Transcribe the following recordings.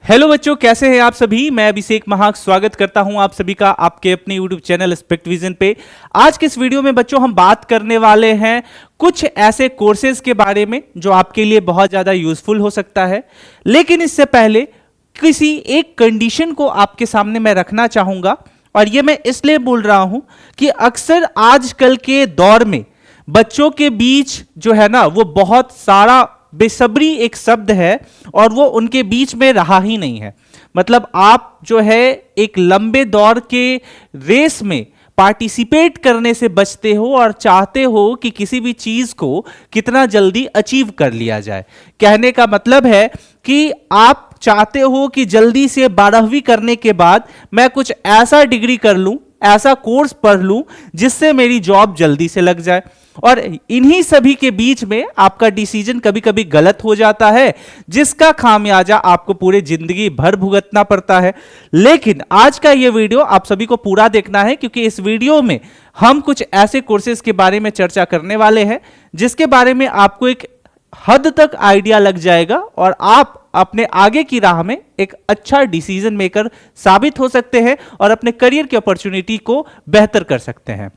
Hello बच्चों, कैसे हैं आप सभी। मैं अभिषेक महाक स्वागत करता हूं आप सभी का आपके अपने यूट्यूब चैनल स्पेक्ट विजन पे। आज के इस वीडियो में बच्चों हम बात करने वाले हैं कुछ ऐसे कोर्सेज के बारे में जो आपके लिए बहुत ज़्यादा यूजफुल हो सकता है। लेकिन इससे पहले किसी एक कंडीशन को आपके सामने मैं रखना चाहूँगा, और ये मैं इसलिए बोल रहा हूँ कि अक्सर आजकल के दौर में बच्चों के बीच जो है ना वो बहुत सारा बेसब्री एक शब्द है और वो उनके बीच में रहा ही नहीं है। मतलब आप जो है एक लंबे दौर के रेस में पार्टिसिपेट करने से बचते हो और चाहते हो कि किसी भी चीज को कितना जल्दी अचीव कर लिया जाए। कहने का मतलब है कि आप चाहते हो कि जल्दी से 12वीं करने के बाद मैं कुछ ऐसा डिग्री कर लूं, ऐसा कोर्स पढ़ लूं जिससे मेरी जॉब जल्दी से लग जाए। और इन्हीं सभी के बीच में आपका डिसीजन कभी कभी गलत हो जाता है, जिसका खामियाजा आपको पूरे जिंदगी भर भुगतना पड़ता है। लेकिन आज का यह वीडियो आप सभी को पूरा देखना है, क्योंकि इस वीडियो में हम कुछ ऐसे कोर्सेज के बारे में चर्चा करने वाले हैं जिसके बारे में आपको एक हद तक आइडिया लग जाएगा और आप अपने आगे की राह में एक अच्छा डिसीजन मेकर साबित हो सकते हैं और अपने करियर की अपॉर्चुनिटी को बेहतर कर सकते हैं।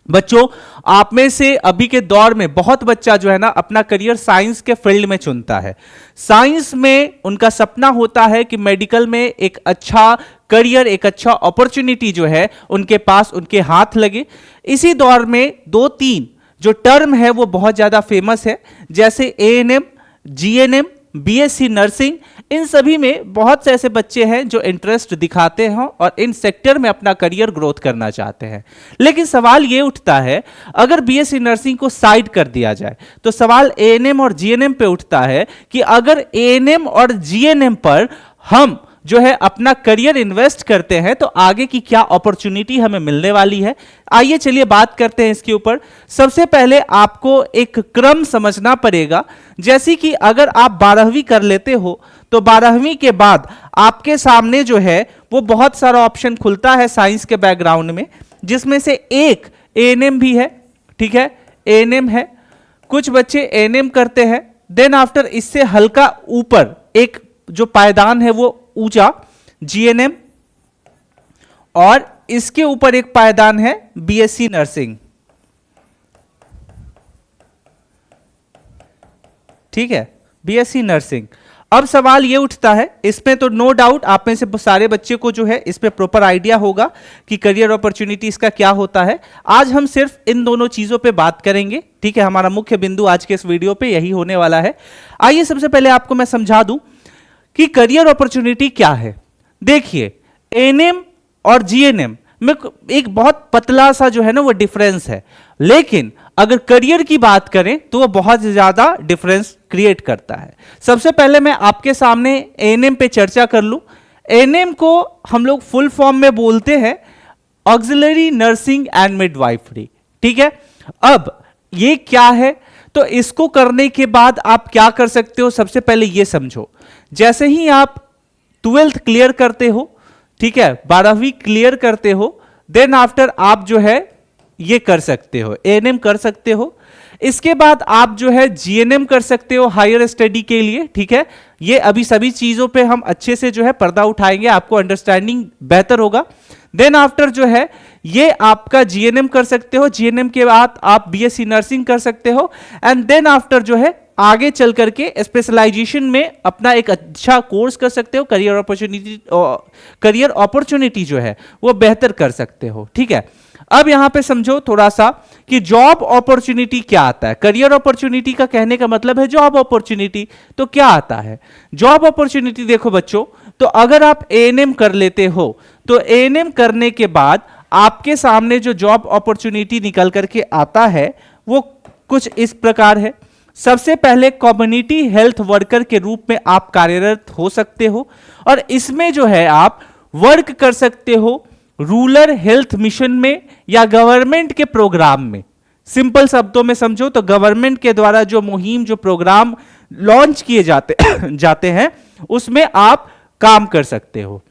बच्चों, आप में से अभी के दौर में बहुत बच्चा जो है ना अपना करियर साइंस के फील्ड में चुनता है। साइंस में उनका सपना होता है कि मेडिकल में एक अच्छा करियर, एक अच्छा अपॉर्चुनिटी जो है उनके पास, उनके हाथ लगे। इसी दौर में 2-3 जो टर्म है वो बहुत ज्यादा फेमस है, जैसे एएनएम, जीएनएम, बीएससी नर्सिंग। इन सभी में बहुत से ऐसे बच्चे हैं जो इंटरेस्ट दिखाते हैं और इन सेक्टर में अपना करियर ग्रोथ करना चाहते हैं। लेकिन सवाल ये उठता है, अगर बीएससी नर्सिंग को साइड कर दिया जाए तो सवाल एएनएम और जीएनएम पे उठता है कि अगर एएनएम और जीएनएम पर हम जो है अपना करियर इन्वेस्ट करते हैं तो आगे की क्या अपॉर्चुनिटी हमें मिलने वाली है। आइए चलिए बात करते हैं इसके ऊपर। सबसे पहले आपको एक क्रम समझना पड़ेगा। जैसे कि अगर आप 12वीं कर लेते हो तो 12वीं के बाद आपके सामने जो है वो बहुत सारा ऑप्शन खुलता है साइंस के बैकग्राउंड में, जिसमें से एक एएनएम भी है। ठीक है, एएनएम है, कुछ बच्चे एएनएम करते हैं। देन आफ्टर इससे हल्का ऊपर एक जो पायदान है वो ऊंचा जीएनएम, और इसके ऊपर एक पायदान है बीएससी नर्सिंग। ठीक है, बीएससी नर्सिंग। अब सवाल ये उठता है, इसमें तो नो डाउट आप में से सारे बच्चे को जो है इस पे प्रॉपर आइडिया होगा कि करियर अपॉर्चुनिटी इसका क्या होता है। आज हम सिर्फ इन दोनों चीजों पे बात करेंगे। ठीक है, हमारा मुख्य बिंदु आज के इस वीडियो पे यही होने वाला है। आइए सबसे पहले आपको मैं समझा दूं कि करियर अपॉर्चुनिटी क्या है। देखिए, एएनएम और जीएनएम में एक बहुत पतला सा जो है ना वो डिफरेंस है, लेकिन अगर करियर की बात करें तो वो बहुत ज्यादा डिफरेंस क्रिएट करता है। सबसे पहले मैं आपके सामने एएनएम पे चर्चा कर लूं। एएनएम को हम लोग फुल फॉर्म में बोलते हैं ऑक्सिलरी नर्सिंग एंड मिडवाइफरी। ठीक है, अब ये क्या है, तो इसको करने के बाद आप क्या कर सकते हो। सबसे पहले ये समझो, जैसे ही आप 12th क्लियर करते हो, ठीक है, 12वीं क्लियर करते हो, देन आफ्टर आप जो है ये कर सकते हो, एएनएम कर सकते हो। इसके बाद आप जो है जीएनएम कर सकते हो हायर स्टडी के लिए। ठीक है, ये अभी सभी चीजों पे हम अच्छे से जो है पर्दा उठाएंगे, आपको अंडरस्टैंडिंग बेहतर होगा। देन आफ्टर जो है ये आपका जीएनएम कर सकते हो। जीएनएम के बाद आप बीएससी नर्सिंग कर सकते हो, एंड देन आफ्टर जो है आगे चल करके स्पेशलाइजेशन में अपना एक अच्छा कोर्स कर सकते हो। करियर अपॉर्चुनिटी जो है वो बेहतर कर सकते हो। ठीक है, अब यहां पे समझो थोड़ा सा कि जॉब अपॉर्चुनिटी क्या आता है। करियर अपॉर्चुनिटी का कहने का मतलब है जॉब अपॉर्चुनिटी। तो क्या आता है जॉब अपॉर्चुनिटी? देखो बच्चों, तो अगर आप एएनएम कर लेते हो तो एएनएम करने के बाद आपके सामने जो जॉब अपॉर्चुनिटी निकल करके आता है वो कुछ इस प्रकार है। सबसे पहले कम्युनिटी हेल्थ वर्कर के रूप में आप कार्यरत हो सकते हो, और इसमें जो है आप वर्क कर सकते हो रूरल हेल्थ मिशन में या गवर्नमेंट के प्रोग्राम में। सिंपल शब्दों में समझो तो गवर्नमेंट के द्वारा जो मुहिम, जो प्रोग्राम लॉन्च किए जाते हैं उसमें आप काम कर सकते हो।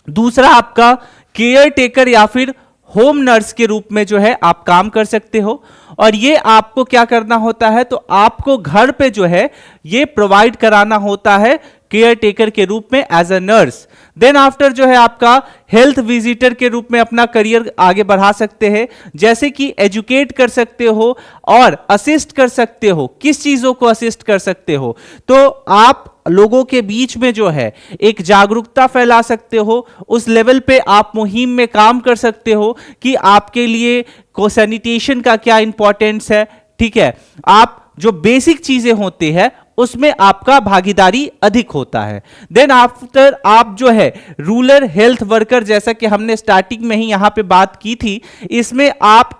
दूसरा आपका केयर टेकर या फिर होम नर्स के रूप में जो है आप काम कर सकते हो, और ये आपको क्या करना होता है, तो आपको घर पे जो है ये प्रोवाइड कराना होता है केयर टेकर के रूप में as a nurse. Then after जो है आपका हेल्थ विजिटर के रूप में अपना करियर आगे बढ़ा सकते हैं, जैसे कि एजुकेट कर सकते हो और असिस्ट कर सकते हो। किस चीजों को असिस्ट कर सकते हो? तो आप लोगों के बीच में जो है एक जागरूकता फैला सकते हो, उस लेवल पे आप मुहिम में काम कर सकते हो कि आपके लिए को सैनिटेशन का क्या इंपॉर्टेंस है, ठीक है। आप जो बेसिक चीजें होती है उसमें आपका भागीदारी अधिक होता है। देन आफ्टर आप जो है रूरल हेल्थ वर्कर, जैसा कि हमने स्टार्टिंग में ही यहां पे बात की थी, इसमें आप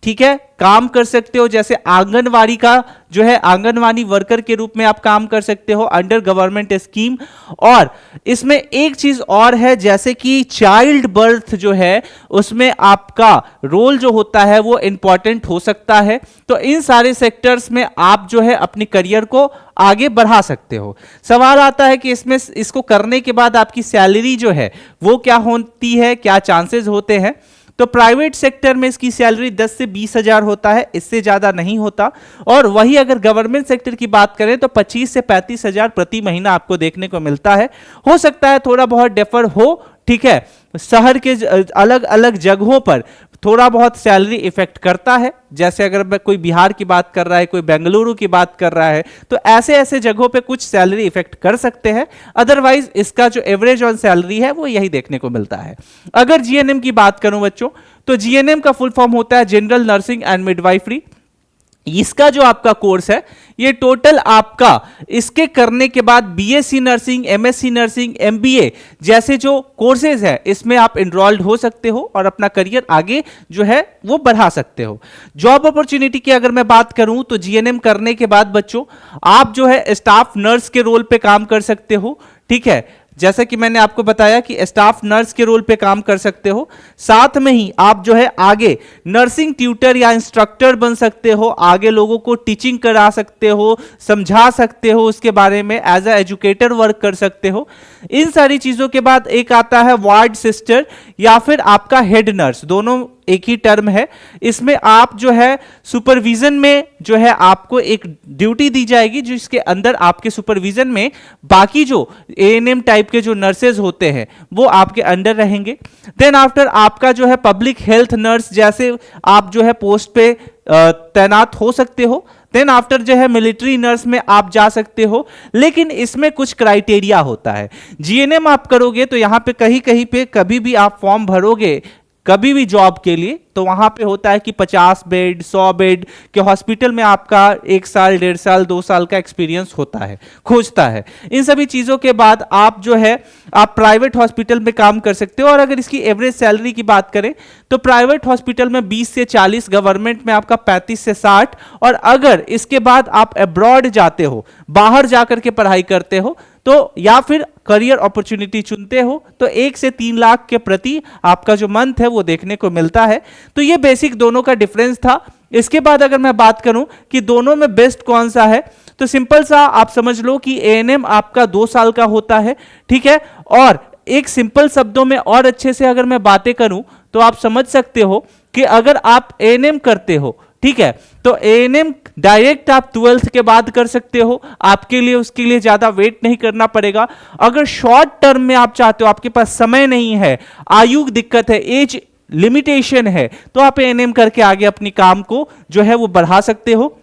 ठीक है काम कर सकते हो। जैसे आंगनवाड़ी का जो है आंगनवाड़ी वर्कर के रूप में आप काम कर सकते हो अंडर गवर्नमेंट स्कीम। और इसमें एक चीज और है, जैसे कि चाइल्ड बर्थ जो है उसमें आपका रोल जो होता है वो इंपॉर्टेंट हो सकता है। तो इन सारे सेक्टर्स में आप जो है अपनी करियर को आगे बढ़ा सकते हो। सवाल आता है कि इसमें इसको करने के बाद आपकी सैलरी जो है वो क्या होती है, क्या चांसेस होते हैं? तो प्राइवेट सेक्टर में इसकी सैलरी 10 से 20 हजार होता है, इससे ज्यादा नहीं होता। और वही अगर गवर्नमेंट सेक्टर की बात करें तो 25 से 35 हजार प्रति महीना आपको देखने को मिलता है। हो सकता है थोड़ा बहुत डिफर हो, ठीक है, शहर के अलग अलग जगहों पर थोड़ा बहुत सैलरी इफेक्ट करता है। जैसे अगर मैं कोई बिहार की बात कर रहा है, कोई बेंगलुरु की बात कर रहा है, तो ऐसे ऐसे जगहों पे कुछ सैलरी इफेक्ट कर सकते हैं। अदरवाइज इसका जो एवरेज ऑन सैलरी है वो यही देखने को मिलता है। अगर जीएनएम की बात करूं बच्चों, तो जीएनएम का फुल फॉर्म होता है जनरल नर्सिंग एंड मिडवाइफरी। इसका जो आपका कोर्स है ये टोटल आपका इसके करने के बाद BSc nursing, MSc nursing, MBA जैसे जो कोर्सेज है इसमें आप एनरोल्ड हो सकते हो और अपना करियर आगे जो है वो बढ़ा सकते हो। जॉब अपॉर्चुनिटी की अगर मैं बात करूं तो जीएनएम करने के बाद बच्चों आप जो है स्टाफ नर्स के रोल पे काम कर सकते हो, ठीक है। जैसा कि मैंने आपको बताया कि स्टाफ नर्स के रोल पे काम कर सकते हो, साथ में ही आप जो है आगे नर्सिंग ट्यूटर या इंस्ट्रक्टर बन सकते हो, आगे लोगों को टीचिंग करा सकते हो, समझा सकते हो, उसके बारे में एज अ एजुकेटर वर्क कर सकते हो। इन सारी चीजों के बाद एक आता है वार्ड सिस्टर या फिर आपका हेड नर्स, दोनों एक ही टर्म है। इसमें आप जो है सुपरविजन में जो है आपको एक ड्यूटी दी जाएगी जिसके अंदर आपके सुपरविजन में बाकी जो एएनएम टाइप के जो नर्सेज होते हैं वो आपके अंडर रहेंगे। देन आफ्टर आपका जो है पब्लिक हेल्थ नर्स जैसे आप जो है पोस्ट पे तैनात हो सकते हो। देन आफ्टर जो है मिलिट्री नर्स में आप जा सकते हो, लेकिन इसमें कुछ क्राइटेरिया होता है। जीएनएम आप करोगे तो यहां पे कहीं कहीं पे कभी भी आप फॉर्म भरोगे कभी भी जॉब के लिए तो वहां पे होता है कि 50 बेड 100 बेड के हॉस्पिटल में आपका 1 साल 1.5 साल 2 साल का एक्सपीरियंस होता है, खोजता है। इन सभी चीजों के बाद आप जो है आप प्राइवेट हॉस्पिटल में काम कर सकते हो। और अगर इसकी एवरेज सैलरी की बात करें तो प्राइवेट हॉस्पिटल में 20 से 40, गवर्नमेंट में आपका 35 से 60। और अगर इसके बाद आप अब्रॉड जाते हो, बाहर जाकर के पढ़ाई करते हो तो या फिर करियर अपॉर्चुनिटी चुनते हो तो 1 से 3 लाख के प्रति आपका जो मंथ है वो देखने को मिलता है। तो ये बेसिक दोनों का डिफरेंस था। इसके बाद अगर मैं बात करूं कि दोनों में बेस्ट कौन सा है, तो सिंपल सा आप समझ लो कि एएनएम आपका 2 साल का होता है, ठीक है। और एक सिंपल शब्दों में और अच्छे से अगर मैं बातें करूं तो आप समझ सकते हो कि अगर आप एएनएम करते हो, ठीक है, तो एएनएम डायरेक्ट आप 12th के बाद कर सकते हो, आपके लिए उसके लिए ज्यादा वेट नहीं करना पड़ेगा। अगर शॉर्ट टर्म में आप चाहते हो, आपके पास समय नहीं है, आयु दिक्कत है, एज लिमिटेशन है, तो आप एएनएम करके आगे अपनी काम को जो है वो बढ़ा सकते हो।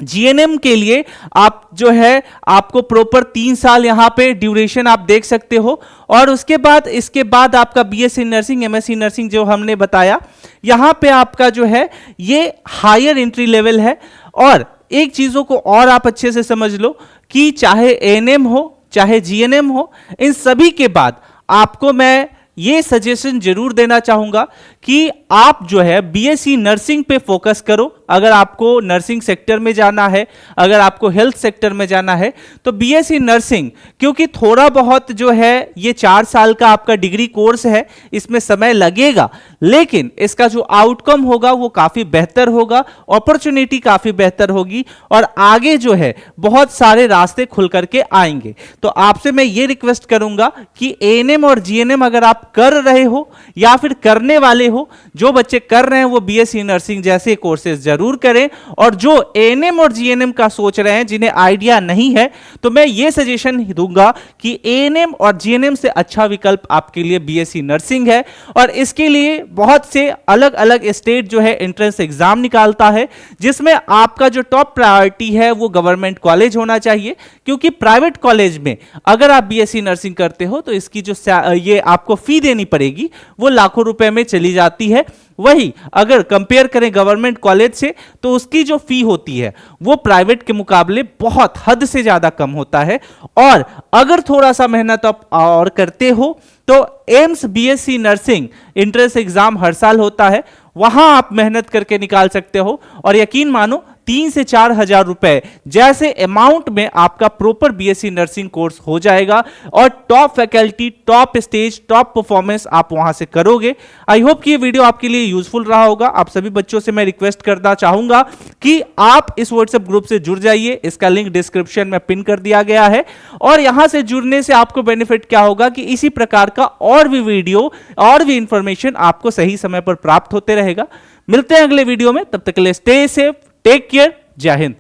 जीएनएम के लिए आप जो है आपको प्रॉपर 3 साल यहां पे ड्यूरेशन आप देख सकते हो। और उसके बाद इसके बाद आपका बीएससी नर्सिंग, एमएससी नर्सिंग जो हमने बताया, यहां पे आपका जो है ये हायर एंट्री लेवल है। और एक चीजों को और आप अच्छे से समझ लो कि चाहे एएनएम हो चाहे जीएनएम हो, इन सभी के बाद आपको मैं ये सजेशन जरूर देना चाहूंगा कि आप जो है बीएससी नर्सिंग पे फोकस करो। अगर आपको नर्सिंग सेक्टर में जाना है, अगर आपको हेल्थ सेक्टर में जाना है तो बीएससी नर्सिंग, क्योंकि थोड़ा बहुत जो है ये 4 साल का आपका डिग्री कोर्स है, इसमें समय लगेगा, लेकिन इसका जो आउटकम होगा वो काफी बेहतर होगा, अपॉर्चुनिटी काफी बेहतर होगी और आगे जो है बहुत सारे रास्ते खुल करके आएंगे। तो आपसे मैं ये रिक्वेस्ट करूंगा कि एएनएम और जीएनएम अगर आप कर रहे हो या फिर करने वाले हो, जो बच्चे कर रहे हैं वो बीएससी नर्सिंग जैसे कोर्सेज जरूर करें। और जो एएनएम और जीएनएम का सोच रहे हैं, जिन्हें आइडिया नहीं है, तो मैं ये सजेशन दूंगा कि एएनएम और जीएनएम से अच्छा विकल्प आपके लिए बीएससी नर्सिंग है। और इसके लिए बहुत से अलग अलग स्टेट जो है एंट्रेंस एग्जाम निकालता है, जिसमें आपका जो टॉप प्रायोरिटी है वो गवर्नमेंट कॉलेज होना चाहिए, क्योंकि प्राइवेट कॉलेज में अगर आप बीएससी नर्सिंग करते हो तो इसकी जो ये आपको फी देनी पड़ेगी वो लाखों रुपए में चली जाती है। वही अगर कंपेयर करें गवर्नमेंट कॉलेज से, तो उसकी जो फी होती है वो प्राइवेट के मुकाबले बहुत हद से ज्यादा कम होता है। और अगर थोड़ा सा मेहनत आप और करते हो तो AIIMS BSc nursing entrance exam हर साल होता है, वहां आप मेहनत करके निकाल सकते हो। और यकीन मानो 3 से 4 हजार रुपए जैसे अमाउंट में आपका प्रॉपर बीएससी नर्सिंग कोर्स हो जाएगा और top faculty, top stage, top performance आप वहां से करोगे। आई होप कि ये वीडियो आपके लिए यूजफुल रहा होगा। आप सभी बच्चों से मैं रिक्वेस्ट करना चाहूंगा कि आप इस व्हाट्सएप ग्रुप से जुड़ जाइए, इसका लिंक डिस्क्रिप्शन में पिन कर दिया गया है। और यहां से जुड़ने से आपको बेनिफिट क्या होगा कि इसी प्रकार का और भी वीडियो और भी इंफॉर्मेशन आपको सही समय पर प्राप्त होते रहेगा। मिलते हैं अगले वीडियो में, तब तक के लिए स्टे सेफ, टेक केयर, जय हिंद।